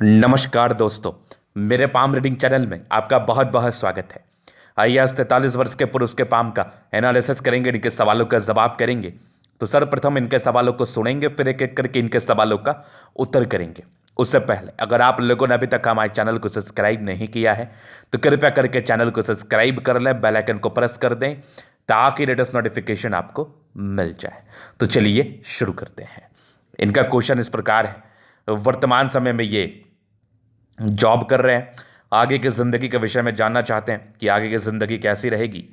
नमस्कार दोस्तों, मेरे पाम रीडिंग चैनल में आपका बहुत बहुत स्वागत है। आइए आज 43 वर्ष के पुरुष के पाम का एनालिसिस करेंगे, इनके सवालों का जवाब करेंगे। तो सर्वप्रथम इनके सवालों को सुनेंगे, फिर एक एक करके इनके सवालों का उत्तर करेंगे। उससे पहले अगर आप लोगों ने अभी तक हमारे चैनल को सब्सक्राइब नहीं किया है तो कृपया करके चैनल को सब्सक्राइब कर लें, बेल आइकन को प्रेस कर दें ताकि लेटेस्ट नोटिफिकेशन आपको मिल जाए। तो चलिए शुरू करते हैं। इनका क्वेश्चन इस प्रकार है, वर्तमान समय में ये जॉब कर रहे हैं, आगे की ज़िंदगी के विषय में जानना चाहते हैं कि आगे की ज़िंदगी कैसी रहेगी,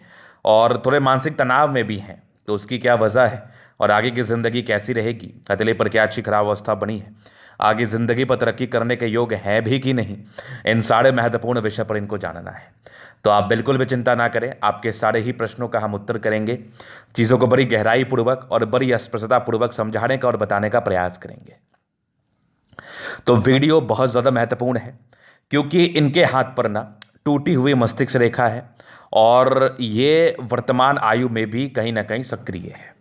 और थोड़े मानसिक तनाव में भी हैं तो उसकी क्या वजह है, और आगे की ज़िंदगी कैसी रहेगी, हथेली पर क्या अच्छी खराब अवस्था बनी है, आगे ज़िंदगी पर तरक्की करने के योग हैं भी कि नहीं, इन सारे महत्वपूर्ण विषय पर इनको जानना है। तो आप बिल्कुल भी चिंता ना करें, आपके सारे ही प्रश्नों का हम उत्तर करेंगे। चीज़ों को बड़ी गहराई पूर्वक और बड़ी स्पष्टता पूर्वक समझाने का और बताने का प्रयास करेंगे। तो वीडियो बहुत ज़्यादा महत्वपूर्ण है क्योंकि इनके हाथ पर ना टूटी हुई मस्तिष्क रेखा है और ये वर्तमान आयु में भी कहीं ना कहीं सक्रिय है।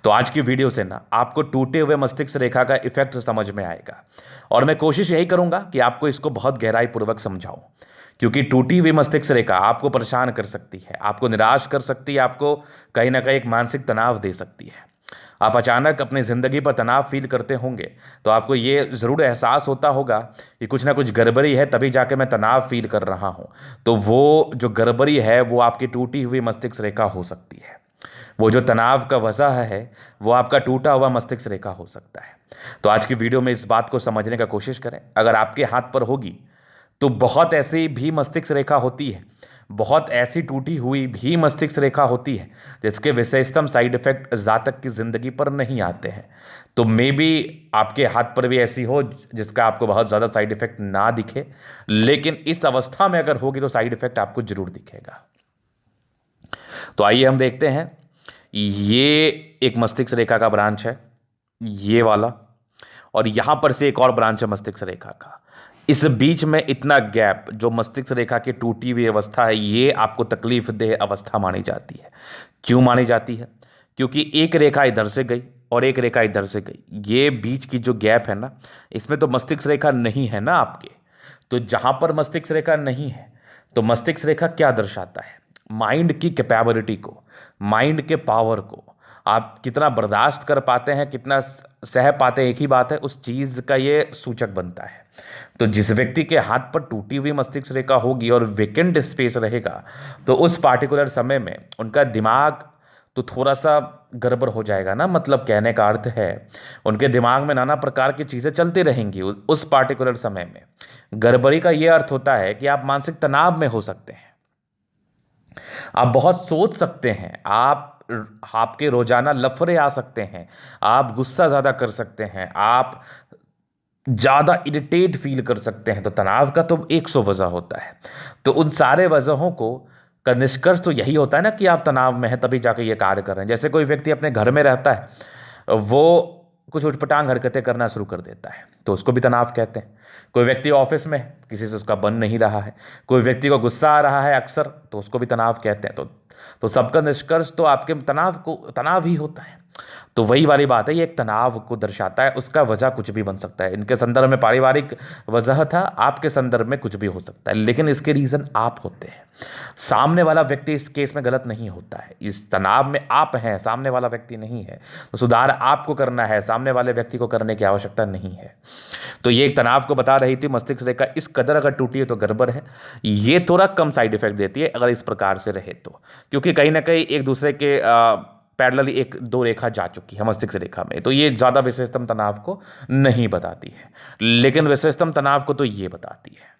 तो आज की वीडियो से ना आपको टूटे हुए मस्तिष्क रेखा का इफेक्ट समझ में आएगा और मैं कोशिश यही करूंगा कि आपको इसको बहुत गहराई पूर्वक समझाऊं, क्योंकि टूटी हुई मस्तिष्क रेखा आपको परेशान कर सकती है, आपको निराश कर सकती है, आपको कहीं ना कहीं एक मानसिक तनाव दे सकती है। आप अचानक अपनी ज़िंदगी पर तनाव फील करते होंगे तो आपको ये ज़रूर एहसास होता होगा कि कुछ ना कुछ गड़बड़ी है, तभी जाके मैं तनाव फील कर रहा हूँ। तो वो जो गड़बड़ी है वो आपकी टूटी हुई मस्तिष्क रेखा हो सकती है। वो जो तनाव का वजह है वो आपका टूटा हुआ मस्तिष्क रेखा हो सकता है। तो आज की वीडियो में इस बात को समझने का कोशिश करें। अगर आपके हाथ पर होगी तो बहुत ऐसी भी मस्तिष्क रेखा होती है, बहुत ऐसी टूटी हुई भी मस्तिष्क रेखा होती है जिसके विशेषतम साइड इफेक्ट जातक की जिंदगी पर नहीं आते हैं। तो मे बी आपके हाथ पर भी ऐसी हो जिसका आपको बहुत ज़्यादा साइड इफेक्ट ना दिखे, लेकिन इस अवस्था में अगर होगी तो साइड इफेक्ट आपको जरूर दिखेगा। तो आइए हम देखते हैं। ये एक मस्तिष्क रेखा का ब्रांच है, ये वाला, और यहां पर से एक और ब्रांच है मस्तिष्क रेखा का। इस बीच में इतना गैप जो मस्तिष्क रेखा की टूटी हुई अवस्था है, ये आपको तकलीफ देह अवस्था मानी जाती है। क्यों मानी जाती है? क्योंकि एक रेखा इधर से गई और एक रेखा इधर से गई, ये बीच की जो गैप है ना, इसमें तो मस्तिष्क रेखा नहीं है ना आपके। तो जहां पर मस्तिष्क रेखा नहीं है तो मस्तिष्क रेखा क्या दर्शाता है? माइंड की कैपेबिलिटी को, माइंड के पावर को, आप कितना बर्दाश्त कर पाते हैं, कितना सह पाते हैं, एक ही बात है, उस चीज़ का ये सूचक बनता है। तो जिस व्यक्ति के हाथ पर टूटी हुई मस्तिष्क रेखा होगी और वेकेंट स्पेस रहेगा तो उस पार्टिकुलर समय में उनका दिमाग तो थोड़ा सा गड़बड़ हो जाएगा ना। मतलब कहने का अर्थ है उनके दिमाग में नाना प्रकार की चीज़ें चलती रहेंगी उस पार्टिकुलर समय में। गड़बड़ी का ये अर्थ होता है कि आप मानसिक तनाव में हो सकते हैं, आप बहुत सोच सकते हैं, आपके रोजाना लफड़े आ सकते हैं, आप गुस्सा ज़्यादा कर सकते हैं, आप ज़्यादा इरिटेट फील कर सकते हैं। तो तनाव का तो 100 वजह होता है। तो उन सारे वजहों को का निष्कर्ष तो यही होता है ना कि आप तनाव में हैं तभी जाके ये कार्य कर रहे हैं। जैसे कोई व्यक्ति अपने घर में रहता है, वो कुछ उठपटांग हरकतें करना शुरू कर देता है तो उसको भी तनाव कहते हैं। कोई व्यक्ति ऑफिस में किसी से उसका बन नहीं रहा है, कोई व्यक्ति को गुस्सा आ रहा है अक्सर, तो उसको भी तनाव कहते हैं। तो सबका निष्कर्ष तो आपके तनाव ही होता है। तो वही वाली बात है, ये एक तनाव को दर्शाता है, उसका वजह कुछ भी बन सकता है। इनके संदर्भ में पारिवारिक वजह था, आपके संदर्भ में कुछ भी हो सकता है, लेकिन इसके रीजन आप होते हैं। सामने वाला व्यक्ति इस केस में गलत नहीं होता है। इस तनाव में आप हैं, सामने वाला व्यक्ति नहीं है। तो सुधार आपको करना है, सामने वाले व्यक्ति को करने की आवश्यकता नहीं है। तो ये एक तनाव को बता रही थी। मस्तिष्क रेखा इस कदर अगर टूटी है तो गड़बड़ है। ये थोड़ा कम साइड इफेक्ट देती है अगर इस प्रकार से रहे तो, क्योंकि कहीं ना कहीं एक दूसरे के पैरेलल एक दो रेखा जा चुकी है मस्तिष्क रेखा में, तो ये ज़्यादा विशेषतम तनाव को नहीं बताती है, लेकिन विशेषतम तनाव को तो ये बताती है।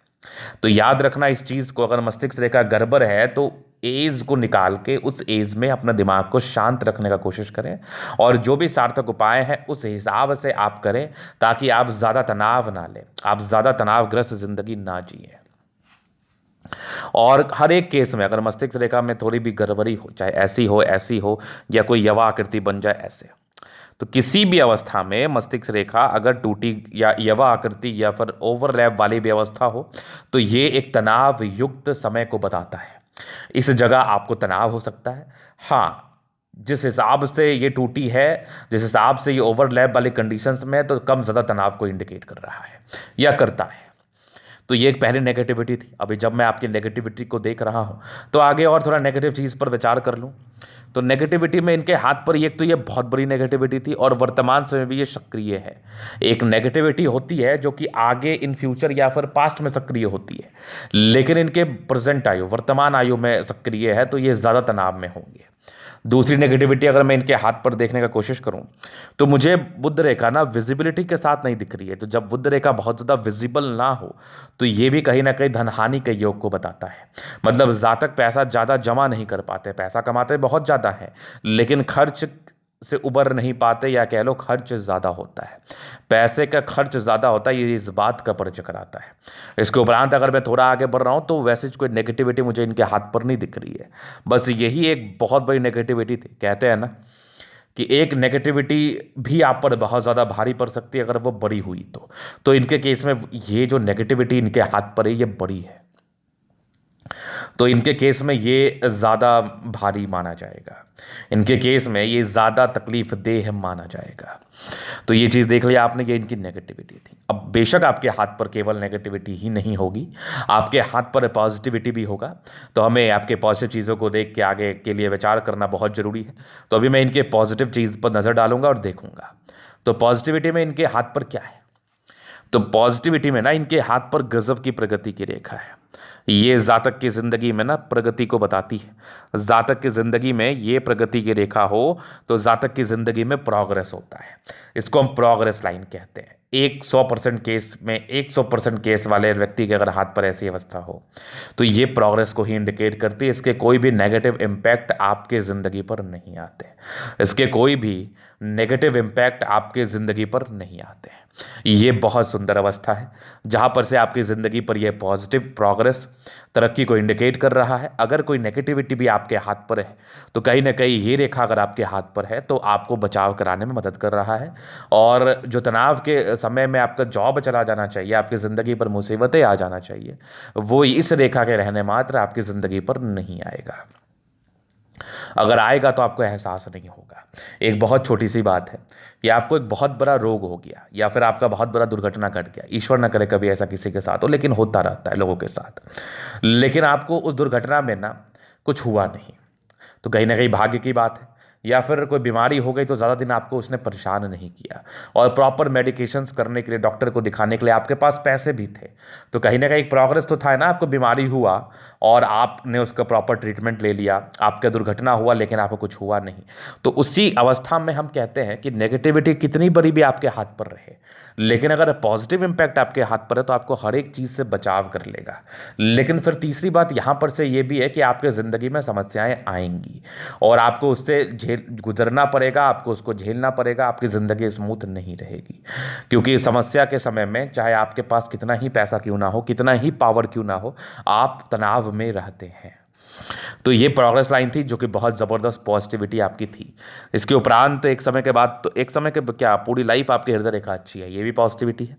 तो याद रखना इस चीज़ को, अगर मस्तिष्क रेखा गड़बड़ है तो एज को निकाल के उस एज में अपना दिमाग को शांत रखने का कोशिश करें और जो भी सार्थक उपाय हैं उस हिसाब से आप करें ताकि आप ज़्यादा तनाव ना लें, आप ज़्यादा तनावग्रस्त जिंदगी ना जिए। और हर एक केस में अगर मस्तिष्क रेखा में थोड़ी भी गड़बड़ी हो, चाहे ऐसी हो या कोई यवा आकृति बन जाए ऐसे, तो किसी भी अवस्था में मस्तिष्क रेखा अगर टूटी या यवा आकृति या फिर ओवरलैप वाली भी अवस्था हो तो ये एक तनाव युक्त समय को बताता है। इस जगह आपको तनाव हो सकता है। हाँ, जिस हिसाब से ये टूटी है, जिस हिसाब से ये ओवरलैप वाली कंडीशंस में है, तो कम ज़्यादा तनाव को इंडिकेट कर रहा है या करता है। तो ये एक पहली नेगेटिविटी थी। अभी जब मैं आपकी नेगेटिविटी को देख रहा हूँ तो आगे और थोड़ा नेगेटिव चीज़ पर विचार कर लूँ। तो नेगेटिविटी में इनके हाथ पर एक तो ये बहुत बड़ी नेगेटिविटी थी और वर्तमान समय में ये सक्रिय है। एक नेगेटिविटी होती है जो कि आगे इन फ्यूचर या फिर पास्ट में सक्रिय होती है, लेकिन इनके प्रेजेंट आयु, वर्तमान आयु में सक्रिय है, तो ये ज़्यादा तनाव में होंगे। दूसरी नेगेटिविटी अगर मैं इनके हाथ पर देखने का कोशिश करूं तो मुझे बुध रेखा ना विजिबिलिटी के साथ नहीं दिख रही है। तो जब बुध रेखा बहुत ज़्यादा विजिबल ना हो तो ये भी कहीं ना कहीं धनहानि के योग को बताता है। मतलब जातक पैसा ज़्यादा जमा नहीं कर पाते, पैसा कमाते बहुत ज़्यादा है लेकिन खर्च से उबर नहीं पाते, या कह लो खर्च ज़्यादा होता है, पैसे का खर्च ज़्यादा होता है, ये इस बात का परिचय कराता है। इसके उपरांत अगर मैं थोड़ा आगे बढ़ रहा हूँ तो वैसे कोई नेगेटिविटी मुझे इनके हाथ पर नहीं दिख रही है। बस यही एक बहुत बड़ी नेगेटिविटी थी। कहते हैं ना कि एक नेगेटिविटी भी आप पर बहुत ज़्यादा भारी पड़ सकती है अगर वो बड़ी हुई तो इनके केस में ये जो नेगेटिविटी इनके हाथ पर है ये बड़ी है, तो इनके केस में ये ज़्यादा भारी माना जाएगा, इनके केस में ये ज़्यादा तकलीफ देह माना जाएगा। तो ये चीज़ देख लिया आपने, ये इनकी नेगेटिविटी थी। अब बेशक आपके हाथ पर केवल नेगेटिविटी ही नहीं होगी, आपके हाथ पर पॉजिटिविटी भी होगा। तो हमें आपके पॉजिटिव चीज़ों को देख के आगे के लिए विचार करना बहुत ज़रूरी है। तो अभी मैं इनके पॉजिटिव चीज़ पर नज़र डालूंगा और देखूंगा। तो पॉजिटिविटी में इनके हाथ पर क्या है? तो पॉजिटिविटी में ना इनके हाथ पर गजब की प्रगति की रेखा है। ये जातक की जिंदगी में ना प्रगति को बताती है। जातक की जिंदगी में ये प्रगति की रेखा हो तो जातक की जिंदगी में प्रोग्रेस होता है। इसको हम प्रोग्रेस लाइन कहते हैं। 100% केस में 100% केस वाले व्यक्ति के अगर हाथ पर ऐसी अवस्था हो तो ये प्रोग्रेस को ही इंडिकेट करती है। इसके कोई भी नेगेटिव इम्पैक्ट आपके ज़िंदगी पर नहीं आते, इसके कोई भी नेगेटिव इम्पैक्ट आपके ज़िंदगी पर नहीं आते हैं। ये बहुत सुंदर अवस्था है जहाँ पर से आपकी ज़िंदगी पर यह पॉजिटिव प्रोग्रेस, तरक्की को इंडिकेट कर रहा है। अगर कोई नेगेटिविटी भी आपके हाथ पर है तो कहीं ना कहीं ये रेखा अगर आपके हाथ पर है तो आपको बचाव कराने में मदद कर रहा है। और जो तनाव के समय में आपका जॉब चला जाना चाहिए, आपकी ज़िंदगी पर मुसीबतें आ जाना चाहिए, वो इस रेखा के रहने मात्र आपकी ज़िंदगी पर नहीं आएगा। अगर आएगा तो आपको एहसास नहीं होगा। एक बहुत छोटी सी बात है, या आपको एक बहुत बड़ा रोग हो गया या फिर आपका बहुत बड़ा दुर्घटना घट गया, ईश्वर ना करे कभी ऐसा किसी के साथ हो, लेकिन होता रहता है लोगों के साथ, लेकिन आपको उस दुर्घटना में ना कुछ हुआ नहीं तो कहीं ना कहीं भाग्य की बात है। या फिर कोई बीमारी हो गई तो ज़्यादा दिन आपको उसने परेशान नहीं किया और प्रॉपर मेडिकेशंस करने के लिए, डॉक्टर को दिखाने के लिए आपके पास पैसे भी थे, तो कहीं ना कहीं प्रोग्रेस तो था ना। आपको बीमारी हुआ और आपने उसका प्रॉपर ट्रीटमेंट ले लिया, आपका दुर्घटना हुआ लेकिन आपको कुछ हुआ नहीं। तो उसी अवस्था में हम कहते हैं कि नेगेटिविटी कितनी बड़ी भी आपके हाथ पर रहे, लेकिन अगर पॉजिटिव इंपैक्ट आपके हाथ पर है तो आपको हर एक चीज़ से बचाव कर लेगा। लेकिन फिर तीसरी बात यहाँ पर से ये भी है कि आपके ज़िंदगी में समस्याएं आएंगी और आपको उससे गुजरना पड़ेगा, आपको उसको झेलना पड़ेगा। आपकी ज़िंदगी स्मूथ नहीं रहेगी, क्योंकि समस्या के समय में चाहे आपके पास कितना ही पैसा क्यों ना हो, कितना ही पावर क्यों ना हो, आप तनाव में रहते हैं। तो ये प्रोग्रेस लाइन थी जो कि बहुत ज़बरदस्त पॉजिटिविटी आपकी थी। इसके उपरांत एक समय के बाद, तो एक समय के क्या पूरी लाइफ आपकी हृदय रेखा अच्छी है, ये भी पॉजिटिविटी है।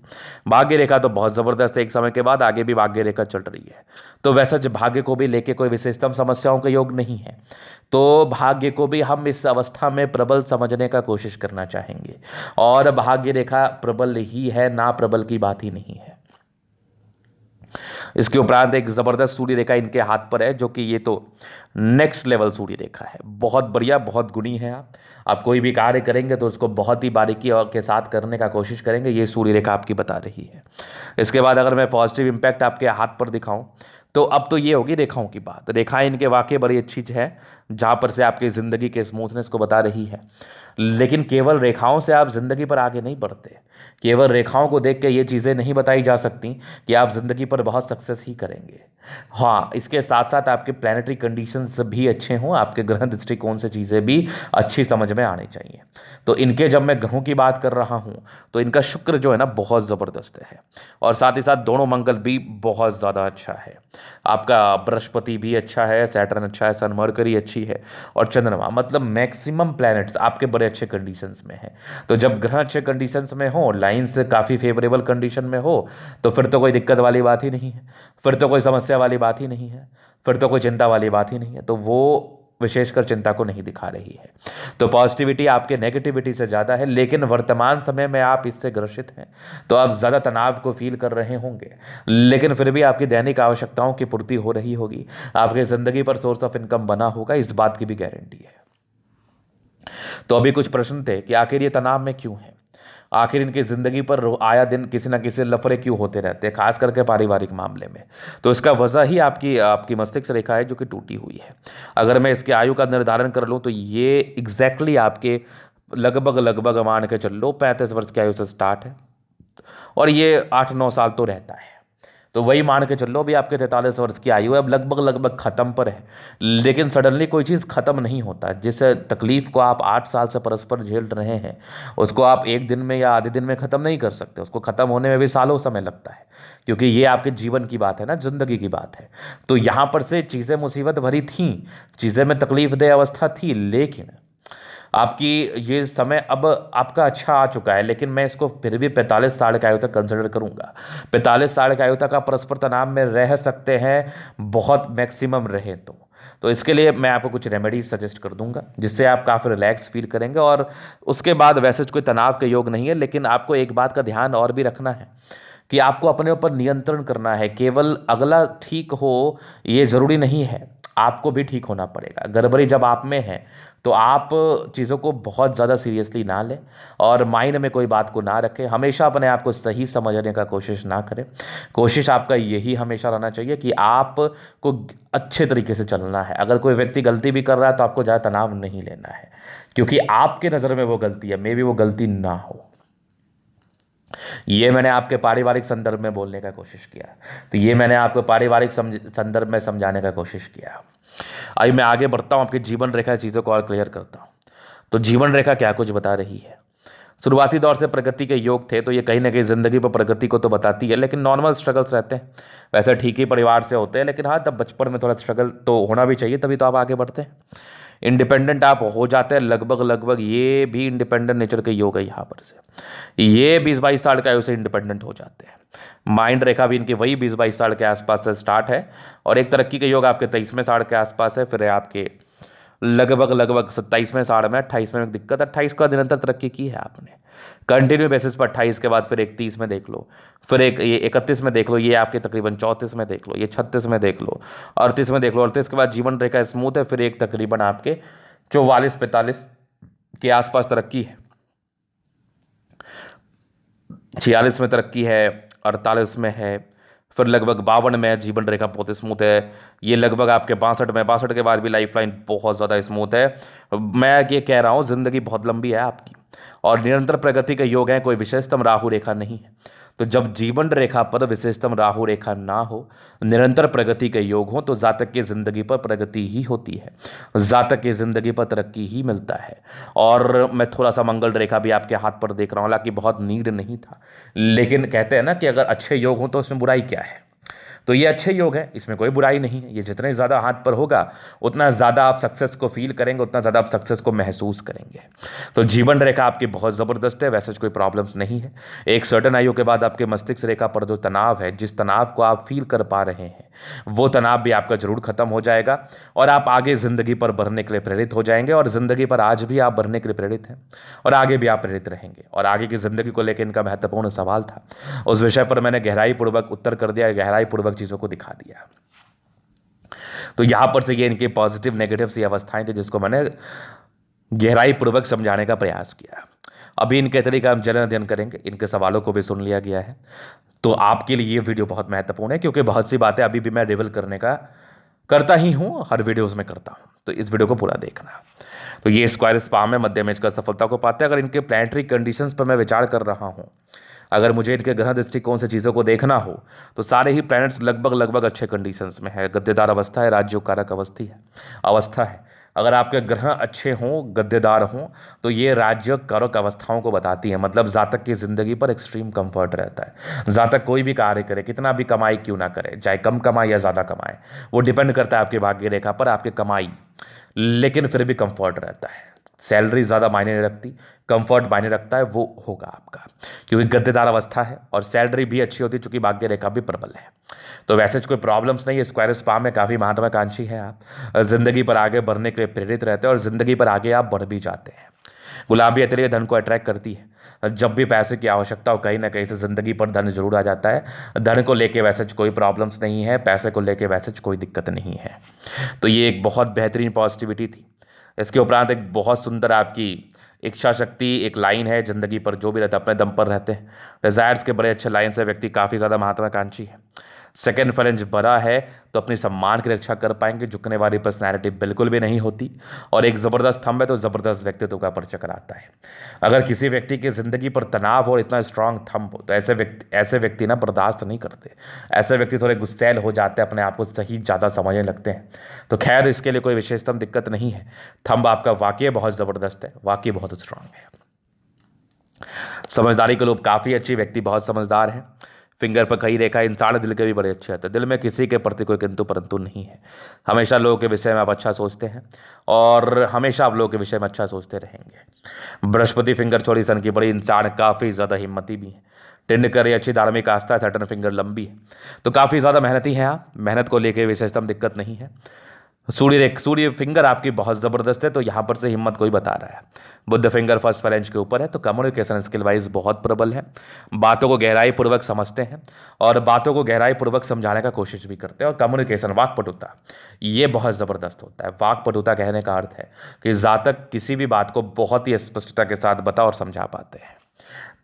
भाग्य रेखा तो बहुत ज़बरदस्त है, एक समय के बाद आगे भी भाग्य रेखा चल रही है। तो वैसे जो भाग्य को भी लेके कोई विशेषतम समस्याओं का योग नहीं है, तो भाग्य को भी हम इस अवस्था में प्रबल समझने का कोशिश करना चाहेंगे। और भाग्य रेखा प्रबल ही है, ना प्रबल की बात ही नहीं है। इसके उपरांत एक ज़बरदस्त सूर्य रेखा इनके हाथ पर है जो कि ये तो नेक्स्ट लेवल सूर्य रेखा है। बहुत बढ़िया, बहुत गुणी है। आप कोई भी कार्य करेंगे तो उसको बहुत ही बारीकी और के साथ करने का कोशिश करेंगे, ये सूर्य रेखा आपकी बता रही है। इसके बाद अगर मैं पॉजिटिव इंपैक्ट आपके हाथ पर दिखाऊं तो अब तो ये होगी रेखाओं की बात। रेखाएं इनके वाकई बड़ी अच्छी है जहाँ पर से आपकी ज़िंदगी के स्मूथनेस को बता रही है। लेकिन केवल रेखाओं से आप ज़िंदगी पर आगे नहीं बढ़ते, केवल रेखाओं को देख के ये चीज़ें नहीं बताई जा सकती कि आप ज़िंदगी पर बहुत सक्सेस ही करेंगे। हाँ, इसके साथ साथ आपके प्लानिटरी कंडीशंस भी अच्छे हों, आपके ग्रह दृष्टिकोण से चीज़ें भी अच्छी समझ में आनी चाहिए। तो इनके जब मैं ग्रहों की बात कर रहा हूँ तो इनका शुक्र जो है ना बहुत ज़बरदस्त है, और साथ ही साथ दोनों मंगल भी बहुत ज़्यादा अच्छा है। आपका बृहस्पति भी अच्छा है, सैटर्न अच्छा है, सन मरकरी अच्छी है, और चंद्रमा, मतलब मैक्सिमम प्लैनेट्स आपके बड़े अच्छे कंडीशंस में हैं। तो जब ग्रह अच्छे कंडीशंस में हो, लाइन्स काफ़ी फेवरेबल कंडीशन में हो, तो फिर तो कोई दिक्कत वाली बात ही नहीं है, फिर तो कोई समस्या वाली बात ही नहीं है, फिर तो कोई चिंता वाली बात ही नहीं है। तो वो विशेषकर चिंता को नहीं दिखा रही है। तो पॉजिटिविटी आपके नेगेटिविटी से ज़्यादा है, लेकिन वर्तमान समय में आप इससे ग्रसित हैं तो आप ज़्यादा तनाव को फील कर रहे होंगे, लेकिन फिर भी आपकी दैनिक आवश्यकताओं की पूर्ति हो रही होगी, आपकी ज़िंदगी पर सोर्स ऑफ इनकम बना होगा, इस बात की भी गारंटी है। तो अभी कुछ प्रश्न थे कि आखिर ये तनाव में क्यों है, आखिर इनकी ज़िंदगी पर आया दिन किसी ना किसी लफड़े क्यों होते रहते हैं, खास करके पारिवारिक मामले में। तो इसका वजह ही आपकी आपकी मस्तिष्क रेखा है जो कि टूटी हुई है। अगर मैं इसके आयु का निर्धारण कर लूँ तो ये एग्जैक्टली आपके लगभग लगभग मान के चल लो 35 वर्ष की आयु से स्टार्ट है और ये 8-9 साल तो रहता है। तो वही मान के चलो भी आपके 43 वर्ष की आयु है, अब लगभग लगभग ख़त्म पर है। लेकिन सडनली कोई चीज़ ख़त्म नहीं होता। जिस तकलीफ को आप 8 साल से परस्पर झेल रहे हैं उसको आप एक दिन में या आधे दिन में ख़त्म नहीं कर सकते, उसको ख़त्म होने में भी सालों समय लगता है, क्योंकि ये आपके जीवन की बात है ना, ज़िंदगी की बात है। तो यहाँ पर से चीज़ें मुसीबत भरी थीं, चीज़ें में तकलीफदेह अवस्था थी, लेकिन आपकी ये समय अब आपका अच्छा आ चुका है। लेकिन मैं इसको फिर भी 45 साल की आयु तक कंसिडर करूंगा। 45 साल की आयु तक आप परस्पर तनाव में रह सकते हैं, बहुत मैक्सिमम रहे तो इसके लिए मैं आपको कुछ रेमेडीज सजेस्ट कर दूंगा जिससे आप काफ़ी रिलैक्स फील करेंगे। और उसके बाद वैसे कोई तनाव के योग नहीं है, लेकिन आपको एक बात का ध्यान और भी रखना है कि आपको अपने ऊपर नियंत्रण करना है। केवल अगला ठीक हो ये ज़रूरी नहीं है, आपको भी ठीक होना पड़ेगा। गड़बड़ी जब आप में है तो आप चीज़ों को बहुत ज़्यादा सीरियसली ना लें और माइंड में कोई बात को ना रखें। हमेशा अपने आप को सही समझने का कोशिश ना करें। कोशिश आपका यही हमेशा रहना चाहिए कि आपको अच्छे तरीके से चलना है। अगर कोई व्यक्ति गलती भी कर रहा है तो आपको ज़्यादा तनाव नहीं लेना है, क्योंकि आपके नज़र में वो गलती है, मे बी वो गलती ना हो। ये मैंने आपके पारिवारिक संदर्भ में बोलने का कोशिश किया, तो ये मैंने आपको पारिवारिक संदर्भ में समझाने का कोशिश किया। आइए मैं आगे बढ़ता हूँ, आपकी जीवन रेखा चीज़ों को और क्लियर करता हूँ। तो जीवन रेखा क्या कुछ बता रही है। शुरुआती दौर से प्रगति के योग थे, तो ये कहीं ना कहीं ज़िंदगी पर प्रगति को तो बताती है, लेकिन नॉर्मल स्ट्रगल्स रहते हैं। वैसे ठीक ही परिवार से होते हैं, लेकिन हाँ तब बचपन में थोड़ा स्ट्रगल तो होना भी चाहिए, तभी तो आप आगे बढ़ते हैं। इंडिपेंडेंट आप हो जाते हैं लगभग लगभग, ये भी इंडिपेंडेंट नेचर के योग है। यहाँ पर से ये 20-22 साल का आयु से इंडिपेंडेंट हो जाते हैं। माइंड रेखा भी इनकी वही 20-22 साल के आसपास से स्टार्ट है, और एक तरक्की के योग आपके 23वें साल के आसपास है, फिर आपके लगभग लगभग 27वें साल में 28वें में दिक्कत। 28 का निरंतर तरक्की की है आपने कंटिन्यू बेसिस पर। 28 के बाद फिर 31 में देख लो, फिर ये 31 में देख लो, ये आपके तकरीबन 34 में देख लो, ये 36 में देख लो, 38 में देख लो। 38 के बाद जीवन रेखा स्मूथ है, फिर एक तकरीबन आपके 44-45 के आसपास तरक्की है, 46 में तरक्की है, 48 में है, फिर लगभग 52 में जीवन रेखा बहुत स्मूथ है। ये लगभग आपके 62 में, 62 के बाद भी लाइफ लाइन बहुत ज़्यादा स्मूथ है। मैं ये कह रहा हूँ ज़िंदगी बहुत लंबी है आपकी, और निरंतर प्रगति के योग हैं, कोई विशेषतम राहु रेखा नहीं है। तो जब जीवन रेखा पर विशेषतम राहु रेखा ना हो, निरंतर प्रगति के योग हो, तो जातक की जिंदगी पर प्रगति ही होती है, जातक की जिंदगी पर तरक्की ही मिलता है। और मैं थोड़ा सा मंगल रेखा भी आपके हाथ पर देख रहा हूँ, हालांकि बहुत नीड नहीं था, लेकिन कहते हैं ना कि अगर अच्छे योग हो तो उसमें बुराई क्या है। तो ये अच्छे योग है, इसमें कोई बुराई नहीं है। ये जितने ज़्यादा हाथ पर होगा उतना ज़्यादा आप सक्सेस को फील करेंगे, उतना ज़्यादा आप सक्सेस को महसूस करेंगे। तो जीवन रेखा आपकी बहुत ज़बरदस्त है, वैसे कोई प्रॉब्लम्स नहीं है। एक सर्टन आयु के बाद आपके मस्तिष्क रेखा पर जो तनाव है, जिस तनाव को आप फील कर पा रहे हैं, वो तनाव भी आपका जरूर खत्म हो जाएगा और आप आगे ज़िंदगी पर बढ़ने के लिए प्रेरित हो जाएंगे। और ज़िंदगी पर आज भी आप बढ़ने के लिए प्रेरित हैं और आगे भी आप प्रेरित रहेंगे। और आगे की ज़िंदगी को लेकर इनका महत्वपूर्ण सवाल था, उस विषय पर मैंने गहराई पूर्वक उत्तर कर दिया, गहराई पूर्वक चीज़ों को दिखा दिया। तो यहां पर से ये इनके पॉजिटिव नेगेटिव सी अवस्थाएं थी जिसको मैंने गहराई पूर्वक समझाने का प्रयास किया। अभी इनके तरीके हम जन अध्ययन करेंगे, इनके सवालों को भी सुन लिया गया है। तो आपके लिए ये वीडियो बहुत महत्वपूर्ण है, क्योंकि बहुत सी बातें अभी भी मैं रिवील करने का करता ही हूं, हर वीडियोस में करता हूं। तो इस वीडियो को पूरा देखना। तो ये स्क्वायर स्पाम है, मध्यम एज का सफलता को पाते हैं। अगर इनके प्लैनेटरी कंडीशंस पर मैं विचार कर रहा हूं, अगर मुझे इनके ग्रह दृष्टिकोण से चीज़ों को देखना हो, तो सारे ही प्लैनेट्स लगभग लगभग अच्छे कंडीशंस में है। गद्देदार अवस्था है, राज्योकारक अवस्था है। अगर आपके ग्रह अच्छे हों, गद्देदार हों, तो ये राज्य कारक अवस्थाओं को बताती है। मतलब जातक की जिंदगी पर एक्सट्रीम कंफर्ट रहता है। जातक कोई भी कार्य करे, कितना भी कमाई क्यों ना करे, चाहे कम कमाए या ज़्यादा कमाए, वो डिपेंड करता है आपकी भाग्य रेखा पर, आपकी कमाई, लेकिन फिर भी कंफर्ट रहता है। सैलरी ज़्यादा मायने नहीं रखती, कंफर्ट मायने रखता है, वो होगा आपका, क्योंकि गद्देदार अवस्था है और सैलरी भी अच्छी होती है चूंकि भाग्य रेखा भी प्रबल है। तो वैसे कोई प्रॉब्लम्स नहीं है। स्क्वायर स्पाम में काफ़ी महत्वाकांक्षी है आप, जिंदगी पर आगे बढ़ने के लिए प्रेरित रहते हैं और जिंदगी पर आगे आप बढ़ भी जाते हैं। गुलाबी अतरिय धन को अट्रैक्ट करती है, जब भी पैसे की आवश्यकता हो कहीं ना कहीं से जिंदगी पर धन जरूर आ जाता है। धन को लेके वैसे कोई प्रॉब्लम्स नहीं है, पैसे को लेके वैसे कोई दिक्कत नहीं है। तो ये एक बहुत बेहतरीन पॉजिटिविटी थी। इसके उपरांत एक बहुत सुंदर आपकी इच्छा शक्ति एक लाइन है, जिंदगी पर जो भी रहता है अपने दम पर रहते हैं। डिजायर्स के बड़े अच्छे लाइन से व्यक्ति काफ़ी ज़्यादा महत्वाकांक्षी है। सेकेंड फ्रेंच बड़ा है तो अपनी सम्मान की रक्षा कर पाएंगे, झुकने वाली पर्सनैलिटी बिल्कुल भी नहीं होती, और एक ज़बरदस्त थंब है तो ज़बरदस्त व्यक्तित्व का परिचय कराता है। अगर किसी व्यक्ति की ज़िंदगी पर तनाव हो और इतना स्ट्रांग थंब हो तो ऐसे व्यक्ति ना बर्दाश्त नहीं करते। ऐसे व्यक्ति थोड़े गुस्सैल हो जाते हैं, अपने आप को सही ज़्यादा समझने लगते हैं। तो खैर इसके लिए कोई विशेषतम दिक्कत नहीं है। थंब आपका वाकई बहुत ज़बरदस्त है, वाकई बहुत स्ट्रांग है। समझदारी के लोग काफ़ी अच्छी, व्यक्ति बहुत समझदार है। फिंगर पर कई रेखा, इंसान दिल के भी बड़े अच्छे होते हैं। दिल में किसी के प्रति कोई किंतु परंतु नहीं है। हमेशा लोगों के विषय में आप अच्छा सोचते हैं और हमेशा आप लोगों के विषय में अच्छा सोचते रहेंगे। बृहस्पति फिंगर चौड़ी सन की बड़ी, इंसान काफ़ी ज़्यादा हिम्मती भी है। टिंड करे अच्छी धार्मिक आस्था, सैटर्न फिंगर लंबी है, तो काफ़ी ज़्यादा मेहनती हैं आप। मेहनत को लेकर विशेषतम दिक्कत नहीं है। सूर्य फिंगर आपकी बहुत ज़बरदस्त है, तो यहाँ पर से हिम्मत कोई बता रहा है। बुद्ध फिंगर फर्स्ट फ्रेंच के ऊपर है, तो कम्युनिकेशन स्किल वाइज बहुत प्रबल है। बातों को गहराई पूर्वक समझते हैं और बातों को गहराई पूर्वक समझाने का कोशिश भी करते हैं। और कम्युनिकेशन वाक्पटुता ये बहुत ज़बरदस्त होता है। वाक्पटुता कहने का अर्थ है कि जातक किसी भी बात को बहुत ही स्पष्टता के साथ बता और समझा पाते हैं।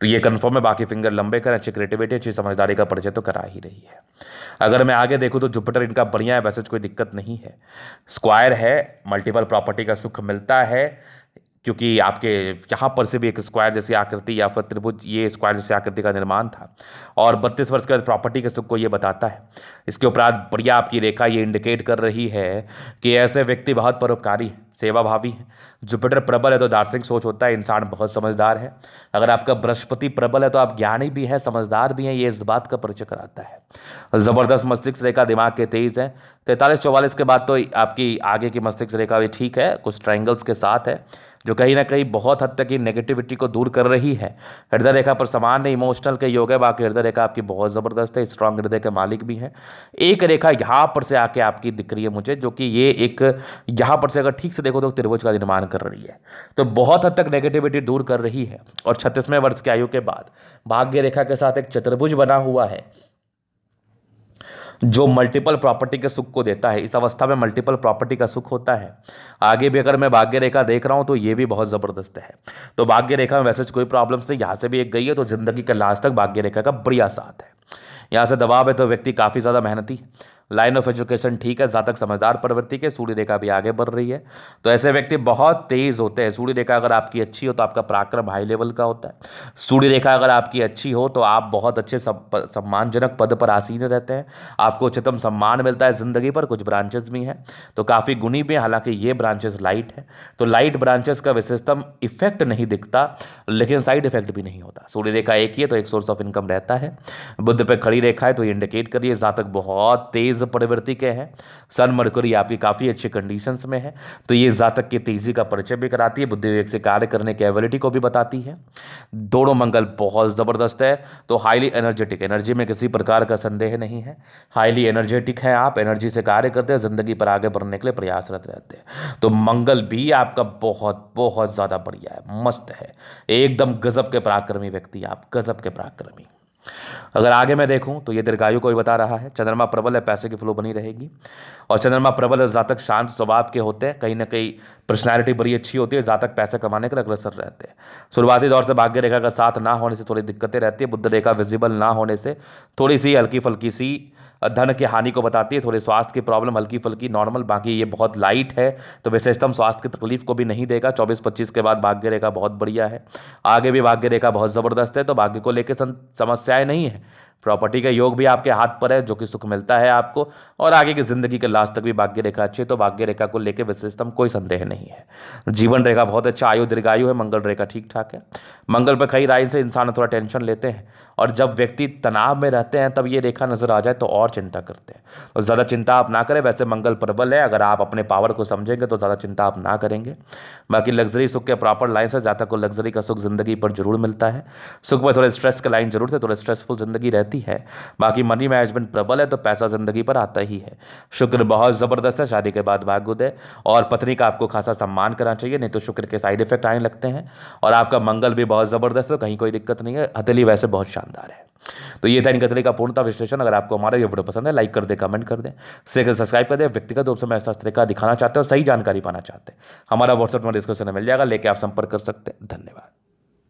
तो ये कन्फर्म है। बाकी फिंगर लंबे करें, अच्छी क्रिएटिविटी, अच्छी समझदारी का परिचय तो करा ही रही है। अगर मैं आगे देखूँ तो जुपिटर इनका बढ़िया है, वैसे कोई दिक्कत नहीं है। स्क्वायर है, मल्टीपल प्रॉपर्टी का सुख मिलता है, क्योंकि आपके यहाँ पर से भी एक स्क्वायर जैसी आकृति या फिर त्रिभुज, ये स्क्वायर जैसी आकृति का निर्माण था और 32 वर्ष के बाद प्रॉपर्टी के सुख को ये बताता है। इसके उपरांत बढ़िया आपकी रेखा ये इंडिकेट कर रही है कि ऐसे व्यक्ति बहुत परोपकारी, सेवाभावी है। जुपिटर प्रबल है तो दार्शनिक सोच होता है, इंसान बहुत समझदार है। अगर आपका बृहस्पति प्रबल है तो आप ज्ञानी भी हैं, समझदार भी हैं, ये इस बात का परिचय कराता है। जबरदस्त मस्तिष्क रेखा, दिमाग के तेज है। 43-44 के बाद तो आपकी आगे की मस्तिष्क रेखा भी ठीक है, कुछ ट्रायंगल्स के साथ है, जो कहीं ना कहीं बहुत हद तक की नेगेटिविटी को दूर कर रही है। हृदय रेखा पर सामान्य इमोशनल के योग है, बाकी हृदय रेखा आपकी बहुत ज़बरदस्त है, स्ट्रांग हृदय के मालिक भी हैं। एक रेखा यहाँ पर से आके आपकी दिख रही है मुझे, जो कि ये एक यहाँ पर से अगर ठीक से देखो तो त्रिभुज का निर्माण कर रही है, तो बहुत हद तक नेगेटिविटी दूर कर रही है। और 36वें वर्ष की आयु के बाद भाग्य रेखा के साथ एक चतुर्भुज बना हुआ है जो मल्टीपल प्रॉपर्टी के सुख को देता है। इस अवस्था में मल्टीपल प्रॉपर्टी का सुख होता है। आगे भी अगर मैं भाग्य रेखा देख रहा हूं तो ये भी बहुत ज़बरदस्त है। तो भाग्य रेखा में वैसे कोई प्रॉब्लम्स नहीं, यहाँ से भी एक गई है, तो जिंदगी के लास्ट तक भाग्य रेखा का बढ़िया साथ है। यहाँ से दबाव है तो व्यक्ति काफ़ी ज़्यादा मेहनती, लाइन ऑफ एजुकेशन ठीक है, जातक समझदार प्रवृत्ति के, सूर्य रेखा भी आगे बढ़ रही है, तो ऐसे व्यक्ति बहुत तेज होते हैं। सूर्य रेखा अगर आपकी अच्छी हो तो आपका पराक्रम हाई लेवल का होता है। सूर्य रेखा अगर आपकी अच्छी हो तो आप बहुत अच्छे सम्मानजनक पद पर आसीन रहते हैं, आपको उच्चतम सम्मान मिलता है जिंदगी पर। कुछ ब्रांचेस भी हैं तो काफ़ी गुणी भी हैं, हालांकि ये ब्रांचेस लाइट है, तो लाइट ब्रांचेस का विशेषतम इफेक्ट नहीं दिखता, लेकिन साइड इफेक्ट भी नहीं होता। सूर्य रेखा एक ही है तो एक सोर्स ऑफ इनकम रहता है। बुद्ध पे खड़ी रेखा है तो ये इंडिकेट करिए जातक बहुत तेज प्रवृत्ति के हैं। सन मरकरी आपकी काफ़ी अच्छी कंडीशंस में है, तो ये जातक की तेजी का परिचय भी कराती है, बुद्धि विवेक से कार्य करने की एबिलिटी को भी बताती है। दोनों मंगल बहुत ज़बरदस्त है, तो हाईली एनर्जेटिक, एनर्जी में किसी प्रकार का संदेह नहीं है। हाईली एनर्जेटिक है आप, एनर्जी से कार्य करते हैं, जिंदगी पर आगे बढ़ने के लिए प्रयासरत रहते हैं। तो मंगल भी आपका बहुत बहुत ज़्यादा बढ़िया है, मस्त है, एकदम गजब के पराक्रमी व्यक्ति आप, गजब के पराक्रमी। अगर आगे मैं देखूं तो ये दीर्घायु को भी बता रहा है। चंद्रमा प्रबल है, पैसे की फ्लो बनी रहेगी, और चंद्रमा प्रबल है, जातक शांत स्वभाव के होते हैं, कहीं ना कहीं पर्सनैलिटी बड़ी अच्छी होती है, जातक पैसे कमाने के लिए अग्रसर रहते हैं। शुरुआती दौर से भाग्य रेखा का साथ ना होने से थोड़ी दिक्कतें रहती है, बुद्ध रेखा विजिबल ना होने से थोड़ी सी हल्की फुल्की सी धन की हानि को बताती है, थोड़ी स्वास्थ्य की प्रॉब्लम हल्की फुल्की नॉर्मल, बाकी ये बहुत लाइट है तो विशेषतम स्वास्थ्य की तकलीफ को भी नहीं देगा। 24-25 के बाद भाग्य रेखा बहुत बढ़िया है, आगे भी भाग्य रेखा बहुत ज़बरदस्त है, तो भाग्य को लेकर समस्याएं नहीं है, प्रॉपर्टी का योग भी आपके हाथ पर है, जो कि सुख मिलता है आपको, और आगे की जिंदगी के लास्ट तक भी भाग्य रेखा अच्छी है। तो भाग्य रेखा को लेकर विशेषतम कोई संदेह नहीं है। जीवन रेखा बहुत अच्छा, आयु दीर्घायु है, मंगल रेखा ठीक ठाक है। मंगल पर कई राय से इंसान थोड़ा टेंशन लेते हैं, और जब व्यक्ति तनाव में रहते हैं तब ये रेखा नजर आ जाए तो और चिंता करते हैं। तो ज़्यादा चिंता आप ना करें। वैसे मंगल प्रबल है, अगर आप अपने पावर को समझेंगे तो ज़्यादा चिंता आप ना करेंगे। बाकी लग्जरी सुख के प्रॉपर लाइन से जातक को लग्जरी का सुख जिंदगी पर जरूर मिलता है। सुख में थोड़े स्ट्रेस के लाइन जरूर थे, थोड़े स्ट्रेसफुल जिंदगी रहती है। बाकी मनी मैनेजमेंट प्रबल है, तो पैसा जिंदगी पर आता ही है। शुक्र बहुत जबरदस्त है, शादी के बाद भाग्योदय, और पत्नी का आपको खासा सम्मान करना चाहिए, नहीं तो शुक्र के साइड इफेक्ट आने लगते हैं। और आपका मंगल भी बहुत जबरदस्त है, कहीं कोई दिक्कत नहीं है। हथेली वैसे बहुत शानदार है। तो ये था इन हथेली का पूर्णता विश्लेषण। अगर आपको हमारा ये वीडियो पसंद है, लाइक कर दे, कमेंट कर दे, सब्सक्राइब कर दे। व्यक्तिगत रूप से मैं ऐसा तरीका दिखाना चाहते हैं और सही जानकारी पाना चाहते हैं, हमारा व्हाट्सएप नंबर डिस्क्रिप्शन में मिल जाएगा, लेके आप संपर्क कर सकते हैं। धन्यवाद।